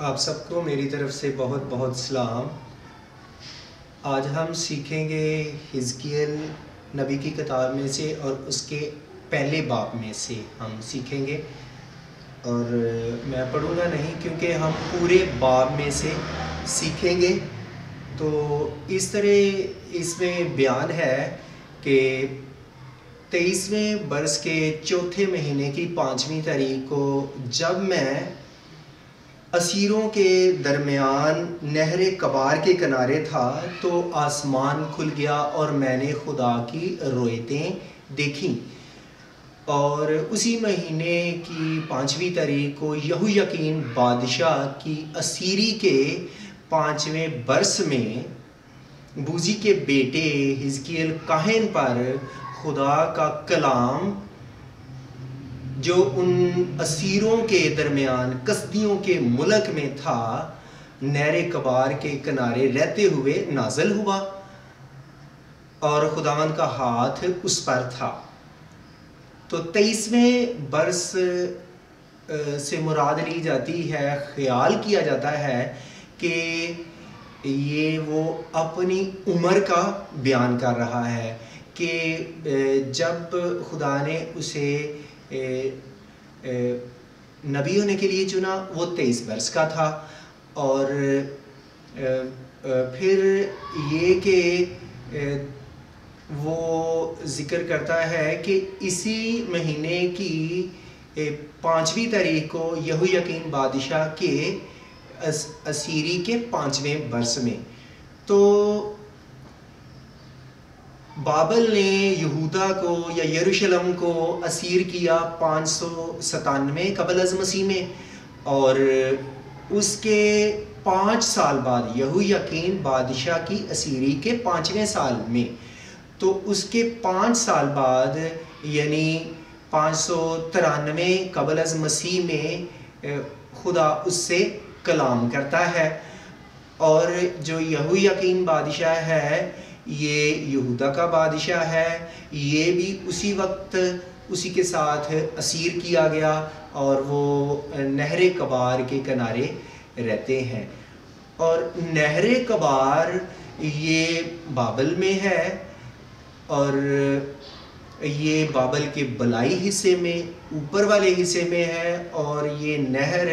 آپ سب کو میری طرف سے بہت بہت سلام۔ آج ہم سیکھیں گے حزقیل نبی کی کتاب میں سے اور اس کے پہلے باب میں سے ہم سیکھیں گے، اور میں پڑھوں گا نہیں کیونکہ ہم پورے باب میں سے سیکھیں گے۔ تو اس طرح اس میں بیان ہے کہ 23ویں برس کے چوتھے مہینے کی 5ویں تاریخ کو جب میں اسیروں کے درمیان نہر کبار کے کنارے تھا تو آسمان کھل گیا اور میں نے خدا کی رویتیں دیکھیں، اور اسی مہینے کی 5ویں تاریخ کو یہویاکین بادشاہ کی اسیری کے 5ویں برس میں بوزی کے بیٹے حزقیل کاہن پر خدا کا کلام جو ان اسیروں کے درمیان کسدیوں کے ملک میں تھا نہر کبار کے کنارے رہتے ہوئے نازل ہوا، اور خداوند کا ہاتھ اس پر تھا۔ تو 23ویں برس سے مراد لی جاتی ہے، خیال کیا جاتا ہے کہ یہ وہ اپنی عمر کا بیان کر رہا ہے کہ جب خدا نے اسے نبی ہونے کے لیے چنا وہ 23 برس کا تھا، اور پھر یہ کہ وہ ذکر کرتا ہے کہ اسی مہینے کی 5ویں تاریخ کو یہویاکین بادشاہ کے اسیری کے 5ویں برس میں تو بابل نے یہودا کو یا یروشلم کو اسیر کیا 597 قبل از مسیح میں، اور اس کے 5 سال بعد یہویاکین بادشاہ کی اسیری کے 5ویں سال میں، تو اس کے 5 سال بعد یعنی 593 قبل از مسیح میں خدا اس سے کلام کرتا ہے، اور جو یہویاکین بادشاہ ہے یہ یہودا کا بادشاہ ہے، یہ بھی اسی وقت اسی کے ساتھ اسیر کیا گیا اور وہ نہر کبار کے کنارے رہتے ہیں، اور نہر کبار یہ بابل میں ہے، اور یہ بابل کے بلائی حصے میں اوپر والے حصے میں ہے، اور یہ نہر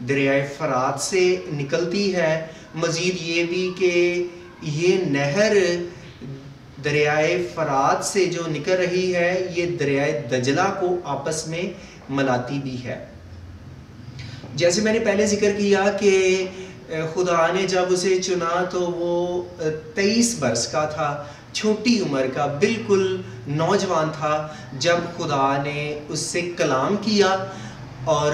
دریائے فرات سے نکلتی ہے۔ مزید یہ بھی کہ یہ نہر دریائے فرات سے جو نکل رہی ہے یہ دریائے دجلہ کو آپس میں ملاتی بھی ہے۔ جیسے میں نے پہلے ذکر کیا کہ خدا نے جب اسے چنا تو وہ 23 برس کا تھا، چھوٹی عمر کا، بالکل نوجوان تھا جب خدا نے اس سے کلام کیا، اور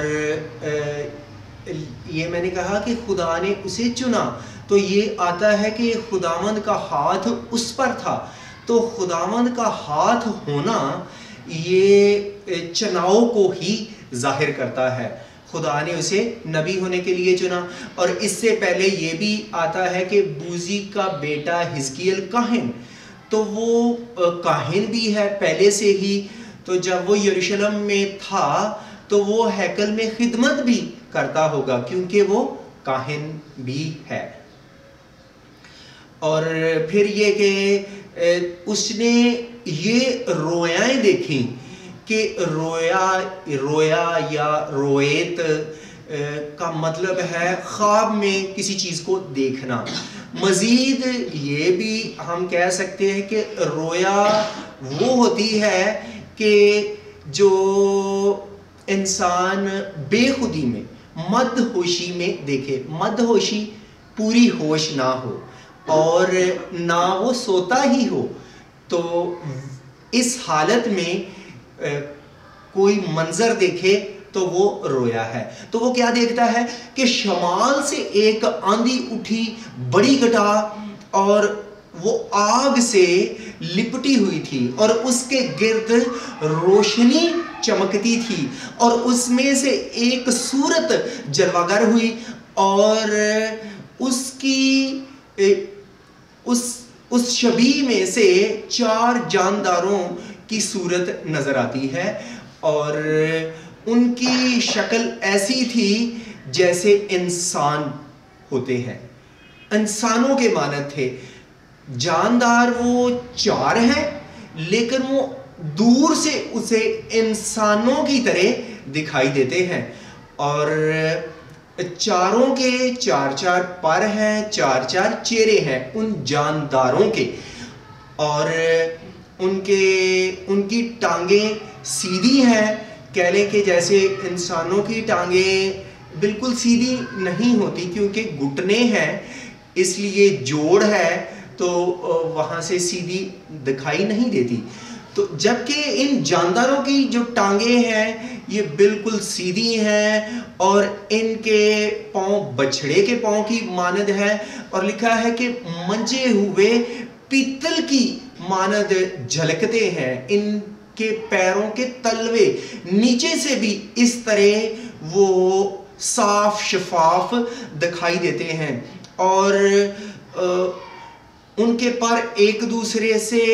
یہ میں نے کہا کہ خدا نے اسے چنا، تو یہ آتا ہے کہ خداوند کا ہاتھ اس پر تھا، تو خداوند کا ہاتھ ہونا یہ چناؤ کو ہی ظاہر کرتا ہے۔ خدا نے اسے نبی ہونے کے لیے چنا، اور اس سے پہلے یہ بھی آتا ہے کہ بوزی کا بیٹا حزقیل کاہن، تو وہ کاہن بھی ہے پہلے سے ہی، تو جب وہ یروشلم میں تھا تو وہ ہیکل میں خدمت بھی کرتا ہوگا کیونکہ وہ کاہن بھی ہے۔ اور پھر یہ کہ اس نے یہ رویائیں دیکھیں کہ رویا یا رویت کا مطلب ہے خواب میں کسی چیز کو دیکھنا۔ مزید یہ بھی ہم کہہ سکتے ہیں کہ رویا وہ ہوتی ہے کہ جو انسان بے خودی میں مد ہوشی میں دیکھے، مد ہوشی پوری ہوش نہ ہو اور نہ وہ سوتا ہی ہو، تو اس حالت میں کوئی منظر دیکھے تو وہ رویا ہے۔ تو وہ کیا دیکھتا ہے کہ شمال سے ایک آندھی اٹھی بڑی گٹا، اور وہ آگ سے لپٹی ہوئی تھی اور اس کے گرد روشنی چمکتی تھی، اور اس میں سے ایک صورت جلوگر ہوئی، اور اس کی اس شبیہ میں سے 4 جانداروں کی صورت نظر آتی ہے، اور ان کی شکل ایسی تھی جیسے انسان ہوتے ہیں، انسانوں کے مانند تھے. جاندار وہ 4 ہیں لیکن وہ دور سے اسے انسانوں کی طرح دکھائی دیتے ہیں. اور چاروں کے 4 پر ہیں، 4 چہرے ہیں ان جانداروں کے. اور ان کی ٹانگیں سیدھی ہیں. کہہ لیں کہ جیسے انسانوں کی ٹانگیں بالکل سیدھی نہیں ہوتی کیونکہ گھٹنے ہیں، اس لیے جوڑ ہے تو وہاں سے سیدھی دکھائی نہیں دیتی. تو جبکہ ان جانداروں کی جو ٹانگیں ہیں یہ بالکل سیدھی ہیں اور ان کے پاؤں بچھڑے کے پاؤں کی مانند ہے. اور لکھا ہے کہ منجے ہوئے پیتل کی مانند جھلکتے ہیں. ان کے پیروں کے تلوے نیچے سے بھی اس طرح وہ صاف شفاف دکھائی دیتے ہیں. اور ان کے پر ایک دوسرے سے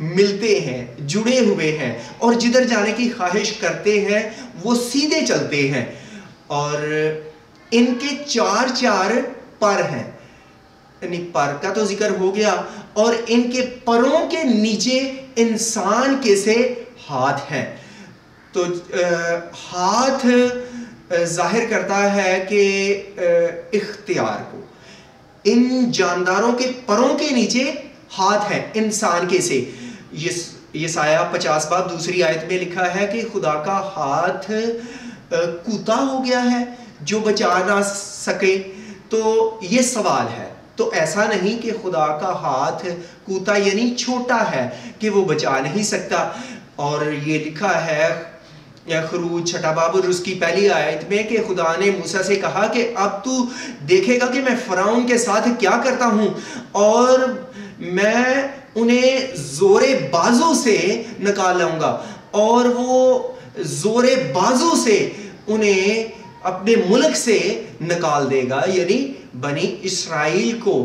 ملتے ہیں، جڑے ہوئے ہیں، اور جدھر جانے کی خواہش کرتے ہیں وہ سیدھے چلتے ہیں. اور ان کے 4 پر ہیں، یعنی پر کا تو ذکر ہو گیا. اور ان کے پروں کے نیچے انسان کے سے ہاتھ ہیں. تو ہاتھ ظاہر کرتا ہے کہ اختیار کو. ان جانداروں کے پروں کے نیچے ہاتھ ہیں انسان کے سے. یسایہ 50 باب 2 آیت میں لکھا ہے کہ خدا کا ہاتھ کوتا ہو گیا ہے جو بچا نہ سکے. تو یہ سوال ہے، تو ایسا نہیں کہ خدا کا ہاتھ کوتا یعنی چھوٹا ہے کہ وہ بچا نہیں سکتا. اور یہ لکھا ہے خروج 6 باب اور اس کی 1 آیت میں کہ خدا نے موسیٰ سے کہا کہ اب تو دیکھے گا کہ میں فرعون کے ساتھ کیا کرتا ہوں، اور میں انہیں زور بازو سے نکال لاؤں گا، اور وہ زور بازو سے انہیں اپنے ملک سے نکال دے گا، یعنی بنی اسرائیل کو.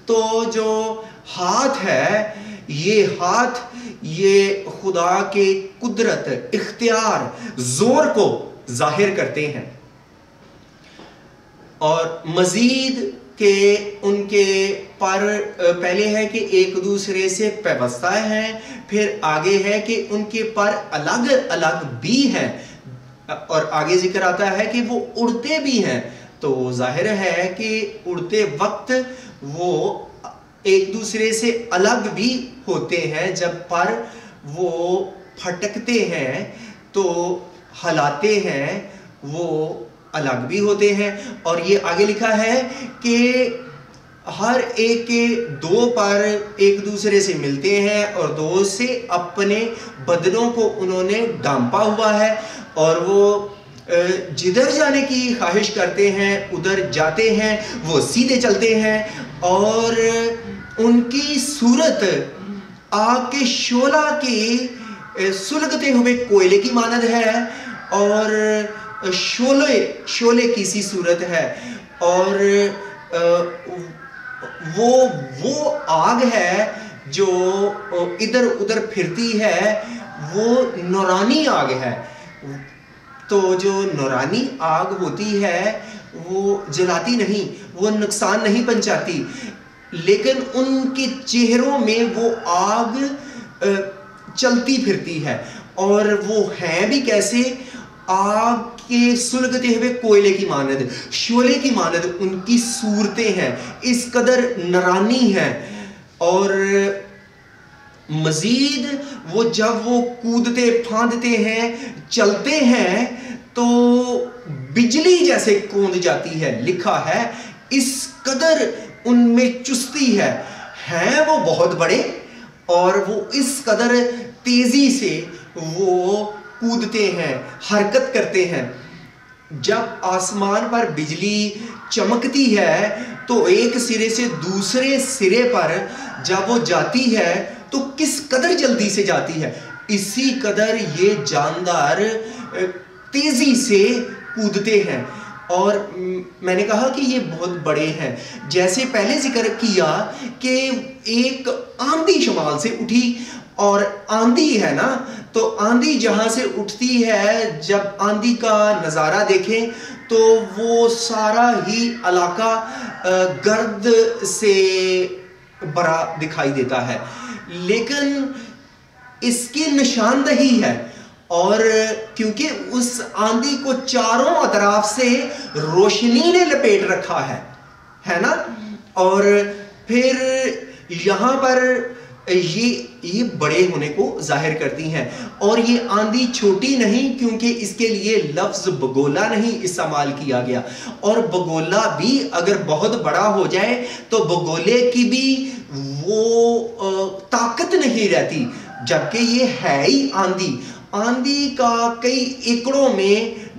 تو جو ہاتھ ہے یہ ہاتھ یہ خدا کے قدرت، اختیار، زور کو ظاہر کرتے ہیں. اور مزید کہ ان کے پر پہلے ہے کہ ایک دوسرے سے پیوستہ ہیں، پھر آگے ہے کہ ان کے پر الگ الگ بھی ہیں، اور آگے ذکر آتا ہے کہ وہ اڑتے بھی ہیں. تو ظاہر ہے کہ اڑتے وقت وہ ایک دوسرے سے الگ بھی ہوتے ہیں. جب پر وہ پھٹکتے ہیں تو ہلاتے ہیں وہ الگ بھی ہوتے ہیں. اور یہ آگے لکھا ہے کہ ہر ایک کے 2 پر ایک دوسرے سے ملتے ہیں اور 2 سے اپنے بدنوں کو انہوں نے ڈھانپا ہوا ہے، اور وہ جدھر جانے کی خواہش کرتے ہیں ادھر جاتے ہیں، وہ سیدھے چلتے ہیں. اور ان کی صورت آگ کے شعلہ کی سلگتے ہوئے کوئلے کی مانند ہے، اور شعلے کی سی صورت ہے. اور وہ آگ ہے جو ادھر ادھر پھرتی ہے، وہ نورانی آگ ہے. تو جو نورانی آگ ہوتی ہے وہ جلاتی نہیں، وہ نقصان نہیں پہنچاتی، لیکن ان کے چہروں میں وہ آگ چلتی پھرتی ہے. اور وہ ہیں بھی کیسے؟ آگ کے سلگتے ہوئے کوئلے کی مانند، شعلے کی مانند ان کی صورتیں ہیں، اس قدر نورانی ہیں. اور مزید وہ جب وہ کودتے پھاندتے ہیں، چلتے ہیں، تو بجلی جیسے کوند جاتی ہے. لکھا ہے اس قدر ان میں چستی ہے. ہیں وہ بہت بڑے اور وہ اس قدر تیزی سے وہ کودتے ہیں، حرکت کرتے ہیں. جب آسمان پر بجلی چمکتی ہے تو ایک سرے سے دوسرے سرے پر جب وہ جاتی ہے تو کس قدر جلدی سے جاتی ہے. اسی قدر یہ جاندار تیزی سے کودتے ہیں. اور میں نے کہا کہ یہ بہت بڑے ہیں. جیسے پہلے ذکر کیا کہ ایک آندھی شمال سے اٹھی اور آندھی ہے نا، تو آندھی جہاں سے اٹھتی ہے، جب آندھی کا نظارہ دیکھیں تو وہ سارا ہی علاقہ گرد سے بھرا دکھائی دیتا ہے، لیکن اس کی نشاندہی ہے، اور کیونکہ اس آندھی کو چاروں اطراف سے روشنی نے لپیٹ رکھا ہے نا، اور پھر یہاں پر یہ بڑے ہونے کو ظاہر کرتی ہیں، اور یہ آندھی چھوٹی نہیں، کیونکہ اس کے لیے لفظ بگولا نہیں استعمال کیا گیا، اور بگولا بھی اگر بہت بڑا ہو جائے تو بگولے کی بھی وہ طاقت نہیں رہتی، جبکہ یہ ہے ہی آندھی کا کئی ایکڑوں میں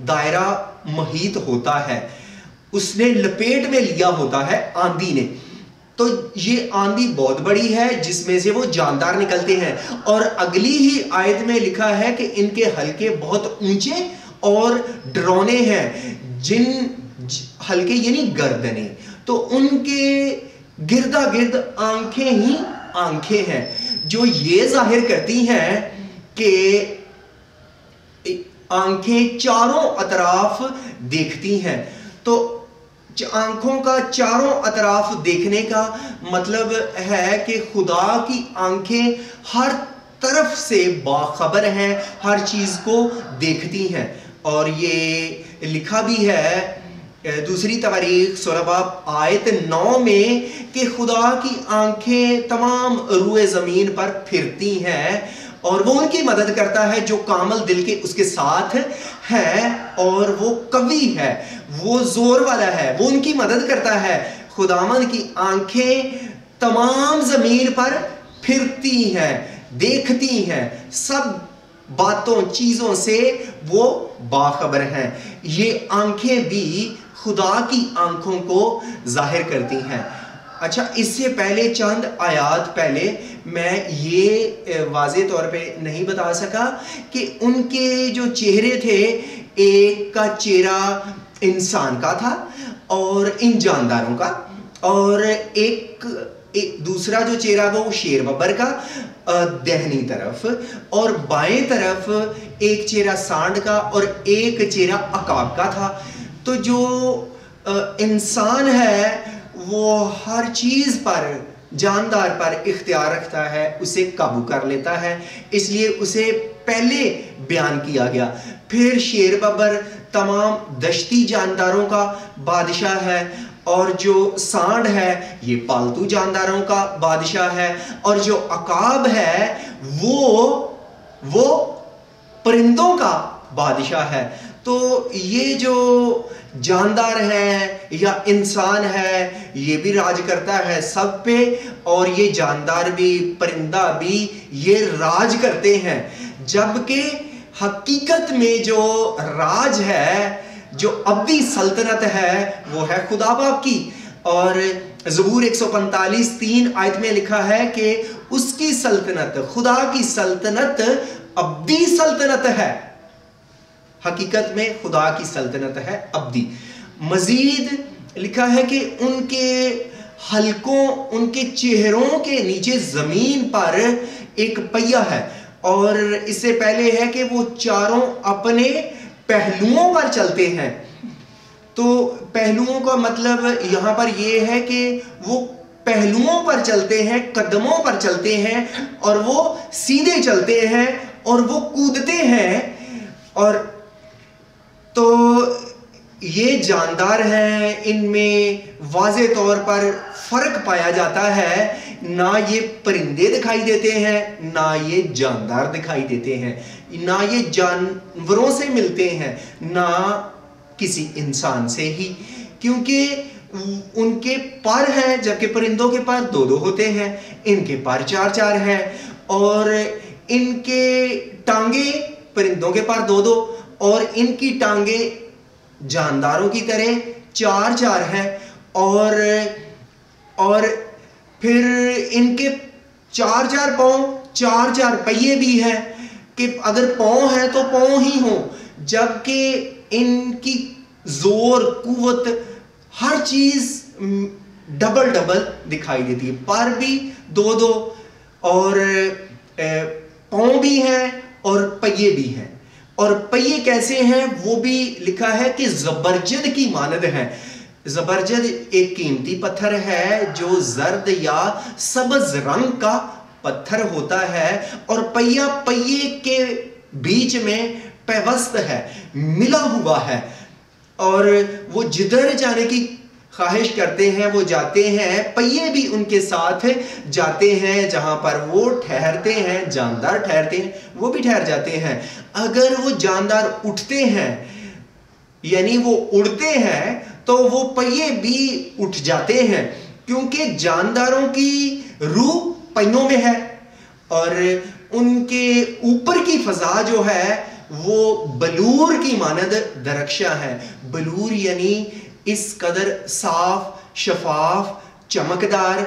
دائرہ محیط ہوتا ہے، اس نے لپیٹ میں لیا ہوتا ہے آندھی نے، تو یہ آندھی بہت بڑی ہے جس میں سے وہ جاندار نکلتے ہیں، اور اگلی ہی آیت میں لکھا ہے کہ ان کے حلقے بہت اونچے اور ڈرونے ہیں، جن حلقے یعنی گردنیں، تو ان کے گردا گرد آنکھیں ہی آنکھیں ہیں، جو یہ ظاہر کرتی ہیں کہ آنکھیں چاروں اطراف دیکھتی ہیں، تو آنکھوں کا چاروں اطراف دیکھنے کا مطلب ہے کہ خدا کی آنکھیں ہر طرف سے باخبر ہیں، ہر چیز کو دیکھتی ہیں، اور یہ لکھا بھی ہے دوسری تواریخ 16 باب آیت 9 میں کہ خدا کی آنکھیں تمام روئے زمین پر پھرتی ہیں، اور وہ ان کی مدد کرتا ہے جو کامل دل کے اس کے ساتھ ہے، اور وہ قوی ہے، وہ زور والا ہے، وہ ان کی مدد کرتا ہے۔ خداوند کی آنکھیں تمام زمین پر پھرتی ہیں، دیکھتی ہیں، سب باتوں چیزوں سے وہ باخبر ہیں۔ یہ آنکھیں بھی خدا کی آنکھوں کو ظاہر کرتی ہیں۔ اچھا، اس سے پہلے چند آیات پہلے میں یہ واضح طور پہ نہیں بتا سکا کہ ان کے جو چہرے تھے، ایک کا چہرہ انسان کا تھا اور ان جانداروں کا، اور ایک دوسرا جو چہرہ وہ شیر ببر کا دہنی طرف، اور بائیں طرف ایک چہرہ سانڈ کا اور ایک چہرہ عقاب کا تھا۔ تو جو انسان ہے وہ ہر چیز پر، جاندار پر اختیار رکھتا ہے، اسے قابو کر لیتا ہے، اس لیے اسے پہلے بیان کیا گیا۔ پھر شیر ببر تمام دشتی جانداروں کا بادشاہ ہے، اور جو سانڈ ہے یہ پالتو جانداروں کا بادشاہ ہے، اور جو عقاب ہے وہ پرندوں کا بادشاہ ہے۔ تو یہ جو جاندار ہے یا انسان ہے، یہ بھی راج کرتا ہے سب پہ، اور یہ جاندار بھی، پرندہ بھی، یہ راج کرتے ہیں، جبکہ حقیقت میں جو راج ہے، جو ابدی سلطنت ہے، وہ ہے خدا باپ کی۔ اور زبور 145:3 آیت میں لکھا ہے کہ اس کی سلطنت، خدا کی سلطنت ابدی سلطنت ہے، حقیقت میں خدا کی سلطنت ہے ابدی۔ مزید لکھا ہے کہ ان کے حلقوں، ان کے چہروں کے نیچے زمین پر ایک پہیہ ہے، اور اس سے پہلے ہے کہ وہ چاروں اپنے پہلوؤں پر چلتے ہیں۔ تو پہلوؤں کا مطلب یہاں پر یہ ہے کہ وہ پہلوؤں پر چلتے ہیں، قدموں پر چلتے ہیں، اور وہ سیدھے چلتے ہیں، اور وہ کودتے ہیں۔ اور تو یہ جاندار ہیں، ان میں واضح طور پر فرق پایا جاتا ہے، نہ یہ پرندے دکھائی دیتے ہیں، نہ یہ جاندار دکھائی دیتے ہیں، نہ یہ جانوروں سے ملتے ہیں، نہ کسی انسان سے ہی، کیونکہ ان کے پر ہیں، جبکہ پرندوں کے پر 2 ہوتے ہیں، ان کے پر 4 ہیں، اور ان کے ٹانگیں، پرندوں کے پر 2 اور ان کی ٹانگیں جانداروں کی طرح 4 ہیں، اور پھر ان کے 4 پاؤں، 4 پہیے بھی ہیں، کہ اگر پاؤں ہیں تو پاؤں ہی ہوں، جبکہ ان کی زور، قوت، ہر چیز ڈبل دکھائی دیتی ہے، پر بھی 2، اور پاؤں بھی ہیں اور پہیے بھی ہیں، اور پہیے کیسے ہیں وہ بھی لکھا ہے کہ زبرجد کی مانند ہے۔ زبرجد ایک قیمتی پتھر ہے جو زرد یا سبز رنگ کا پتھر ہوتا ہے، اور پہیا پہیے کے بیچ میں پیوست ہے، ملا ہوا ہے، اور وہ جدھر جانے کی خواہش کرتے ہیں وہ جاتے ہیں، پہیے بھی ان کے ساتھ جاتے ہیں، جہاں پر وہ ٹھہرتے ہیں جاندار ٹھہرتے ہیں وہ بھی ٹھہر جاتے ہیں۔ اگر وہ جاندار اٹھتے ہیں یعنی وہ اڑتے ہیں تو وہ پہیے بھی اٹھ جاتے ہیں، کیونکہ جانداروں کی روح پہیوں میں ہے، اور ان کے اوپر کی فضا جو ہے وہ بلور کی مانند درخشاں ہے۔ بلور یعنی اس قدر صاف، شفاف، چمکدار،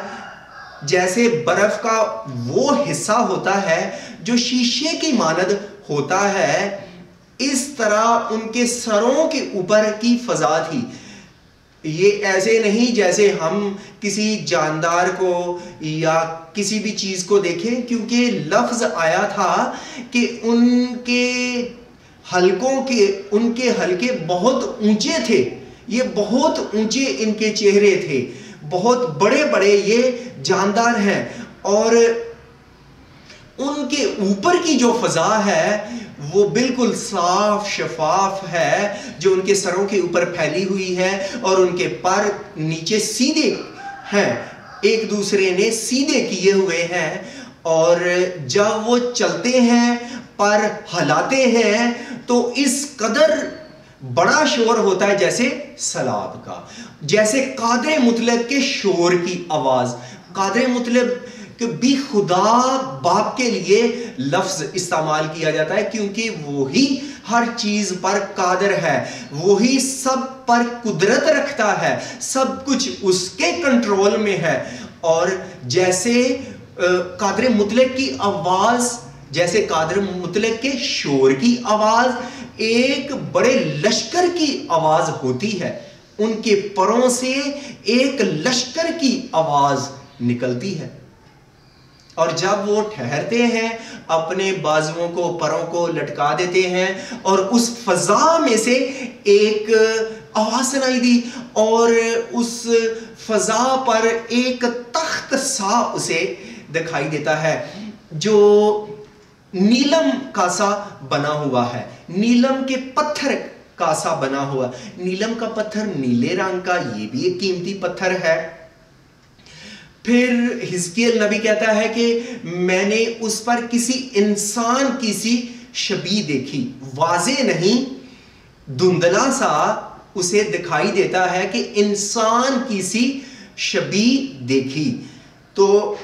جیسے برف کا وہ حصہ ہوتا ہے جو شیشے کی مانند ہوتا ہے، اس طرح ان کے سروں کے اوپر کی فضا تھی۔ یہ ایسے نہیں جیسے ہم کسی جاندار کو یا کسی بھی چیز کو دیکھیں، کیونکہ لفظ آیا تھا کہ ان کے حلقے بہت اونچے تھے، یہ بہت اونچے ان کے چہرے تھے، بہت بڑے بڑے یہ جاندار ہیں، اور ان کے اوپر کی جو فضا ہے وہ بالکل صاف شفاف ہے، جو ان کے سروں کے اوپر پھیلی ہوئی ہے، اور ان کے پر نیچے سیدھے ہیں، ایک دوسرے نے سیدھے کیے ہوئے ہیں، اور جب وہ چلتے ہیں پر ہلاتے ہیں تو اس قدر بڑا شور ہوتا ہے جیسے سیلاب کا، جیسے قادر مطلق کے شور کی آواز۔ قادر مطلق کہ بھی خدا باپ کے لیے لفظ استعمال کیا جاتا ہے، کیونکہ وہی ہر چیز پر قادر ہے، وہی سب پر قدرت رکھتا ہے، سب کچھ اس کے کنٹرول میں ہے۔ اور جیسے قادر مطلق کی آواز، جیسے قادر مطلق کے شور کی آواز ایک بڑے لشکر کی آواز ہوتی ہے، ان کے پروں سے ایک لشکر کی آواز نکلتی ہے، اور جب وہ ٹھہرتے ہیں اپنے بازوؤں کو پروں کو لٹکا دیتے ہیں، اور اس فضا میں سے ایک آواز سنائی دی، اور اس فضا پر ایک تخت سا اسے دکھائی دیتا ہے جو نیلم کا سا بنا ہوا ہے، نیلم کے پتھر کا سا بنا ہوا۔ نیلم کا پتھر نیلے رنگ کا، یہ بھی ایک قیمتی پتھر ہے۔ پھر حزقیل نبی کہتا ہے کہ میں نے اس پر کسی انسان کی سی شبیہ دیکھی، واضح نہیں، دھندلا سا اسے دکھائی دیتا ہے کہ انسان کی سی شبیہ دیکھی۔ تو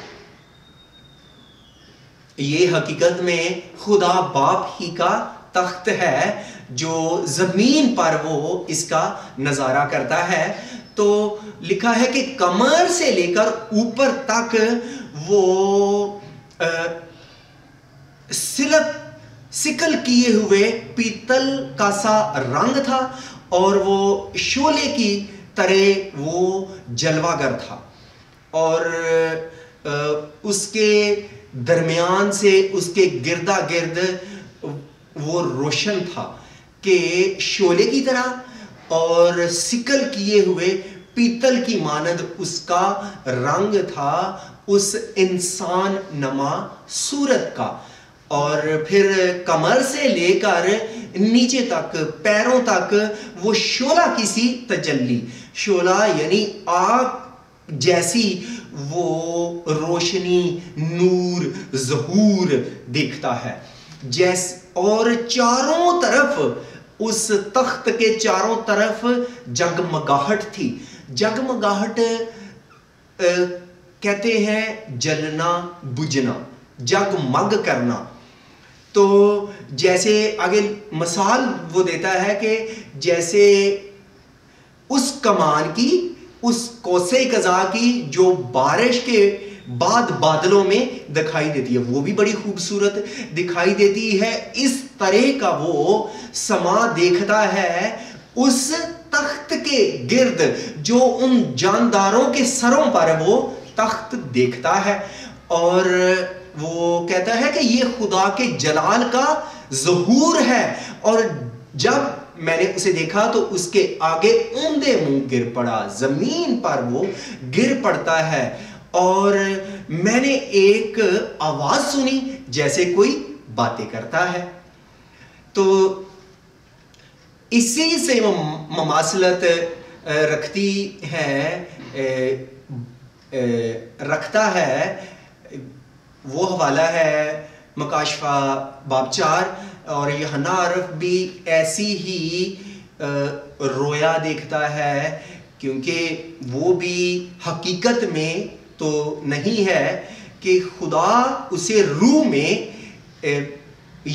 یہ حقیقت میں خدا باپ ہی کا تخت ہے جو زمین پر وہ اس کا نظارہ کرتا ہے۔ تو لکھا ہے کہ کمر سے لے کر اوپر تک وہ سکل کیے ہوئے پیتل کا سا رنگ تھا، اور وہ شعلے کی طرح وہ جلوہ گر تھا، اور اس کے درمیان سے اس کے گردا گرد وہ روشن تھا کہ شعلے کی طرح، اور سکل کیے ہوئے پیتل کی مانند اس کا رنگ تھا، اس انسان نما صورت کا۔ اور پھر کمر سے لے کر نیچے تک پیروں تک وہ شعلہ کی سی تجلی، شعلہ یعنی آگ جیسی وہ روشنی، نور، ظہور دیکھتا ہے، اور چاروں طرف اس تخت کے چاروں طرف جگمگاہٹ تھی۔ جگمگاہٹ کہتے ہیں جلنا بجھنا، جگمگ کرنا۔ تو جیسے آگے مثال وہ دیتا ہے کہ جیسے اس کمان کی، اس کوسے قضا کی جو بارش کے بعد بادلوں میں دکھائی دیتی ہے، وہ بھی بڑی خوبصورت دکھائی دیتی ہے۔ اس طرح کا وہ سما دیکھتا ہے اس تخت کے گرد جو ان جانداروں کے سروں پر وہ تخت دیکھتا ہے، اور وہ کہتا ہے کہ یہ خدا کے جلال کا ظہور ہے، اور جب میں نے اسے دیکھا تو اس کے آگے اوندے منہ گر پڑا، زمین پر وہ گر پڑتا ہے، اور میں نے ایک آواز سنی جیسے کوئی باتیں کرتا ہے۔ تو اسی سے مماثلت رکھتا ہے وہ حوالہ ہے مکاشفہ باب 4، اور یوحنا عارف بھی ایسی ہی رویا دیکھتا ہے، کیونکہ وہ بھی حقیقت میں تو نہیں ہے کہ خدا اسے روح میں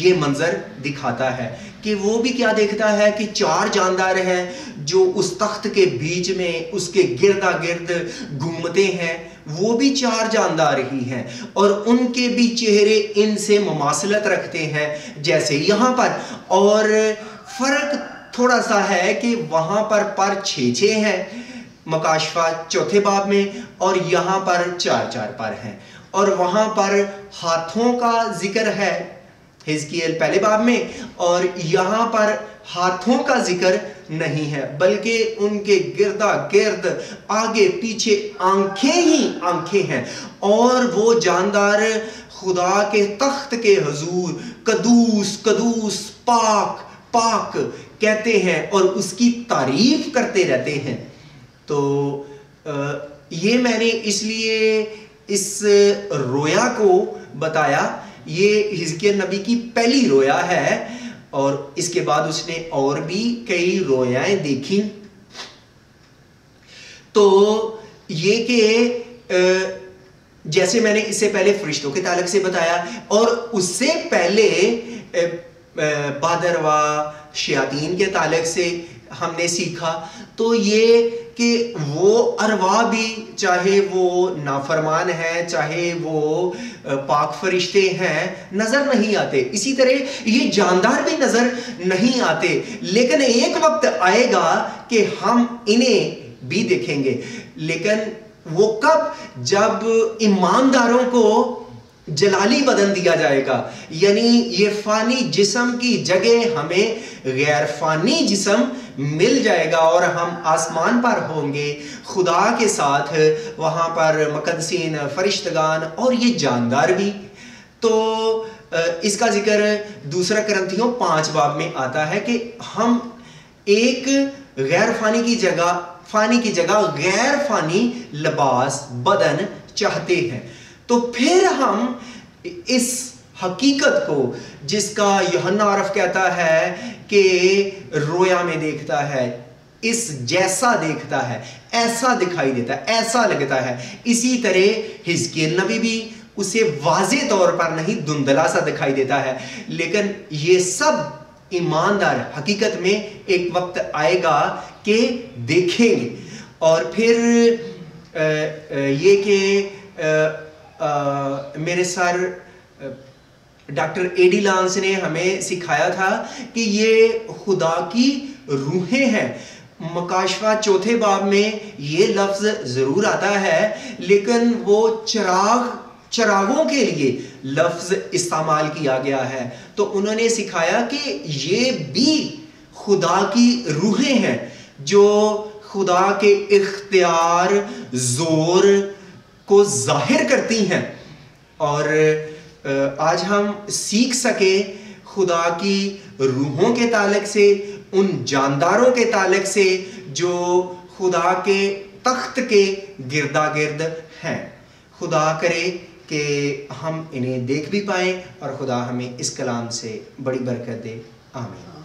یہ منظر دکھاتا ہے کہ وہ بھی کیا دیکھتا ہے کہ 4 جاندار ہیں جو اس تخت کے بیچ میں اس کے گردا گرد گھومتے ہیں، وہ بھی 4 جاندار ہی ہیں، اور ان کے بھی چہرے ان سے مماثلت رکھتے ہیں جیسے یہاں پر، اور فرق تھوڑا سا ہے کہ وہاں پر 6 ہیں مکاشفہ 4 باب میں، اور یہاں پر 4 پر ہیں، اور وہاں پر ہاتھوں کا ذکر ہے حزقیل 1 باب میں، اور یہاں پر ہاتھوں کا ذکر نہیں ہے، بلکہ ان کے گردا گرد آگے پیچھے آنکھیں ہی آنکھیں ہیں، اور وہ جاندار خدا کے تخت کے حضور قدوس قدوس پاک پاک کہتے ہیں اور اس کی تعریف کرتے رہتے ہیں۔ تو یہ میں نے اس لیے اس رویا کو بتایا، یہ حزقیل نبی کی پہلی رویا ہے، اور اس کے بعد اس نے اور بھی کئی رویائیں دیکھی۔ تو یہ کہ جیسے میں نے اس سے پہلے فرشتوں کے تعلق سے بتایا، اور اس سے پہلے بادروا شیاطین کے تعلق سے ہم نے سیکھا، تو یہ کہ وہ ارواح بھی چاہے وہ نافرمان ہیں چاہے وہ پاک فرشتے ہیں نظر نہیں آتے، اسی طرح یہ جاندار بھی نظر نہیں آتے، لیکن ایک وقت آئے گا کہ ہم انہیں بھی دیکھیں گے۔ لیکن وہ کب؟ جب ایمانداروں کو جلالی بدن دیا جائے گا، یعنی یہ فانی جسم کی جگہ ہمیں غیر فانی جسم مل جائے گا، اور ہم آسمان پر ہوں گے خدا کے ساتھ، وہاں پر مقدسین فرشتگان اور یہ جاندار بھی۔ تو اس کا ذکر 2 کرنتھیوں 5 باب میں آتا ہے کہ ہم ایک غیر فانی کی جگہ غیر فانی لباس بدن چاہتے ہیں۔ تو پھر ہم اس حقیقت کو جس کا یوحنا عارف کہتا ہے کہ رویا میں دیکھتا ہے، اس جیسا دیکھتا ہے، ایسا دکھائی دیتا ہے، ایسا لگتا ہے، اسی طرح حزقیل نبی بھی اسے واضح طور پر نہیں دھندلا سا دکھائی دیتا ہے، لیکن یہ سب ایماندار حقیقت میں ایک وقت آئے گا کہ دیکھیں گے۔ اور پھر یہ کہ میرے سر ڈاکٹر ایڈی لانس نے ہمیں سکھایا تھا کہ یہ خدا کی روحیں ہیں۔ مکاشفہ 4 باب میں یہ لفظ ضرور آتا ہے، لیکن وہ چراغوں کے لیے لفظ استعمال کیا گیا ہے، تو انہوں نے سکھایا کہ یہ بھی خدا کی روحیں ہیں جو خدا کے اختیار زور کو ظاہر کرتی ہیں، اور آج ہم سیکھ سکے خدا کی روحوں کے تعلق سے، ان جانداروں کے تعلق سے جو خدا کے تخت کے گردا گرد ہیں۔ خدا کرے کہ ہم انہیں دیکھ بھی پائیں، اور خدا ہمیں اس کلام سے بڑی برکت دے۔ آمین۔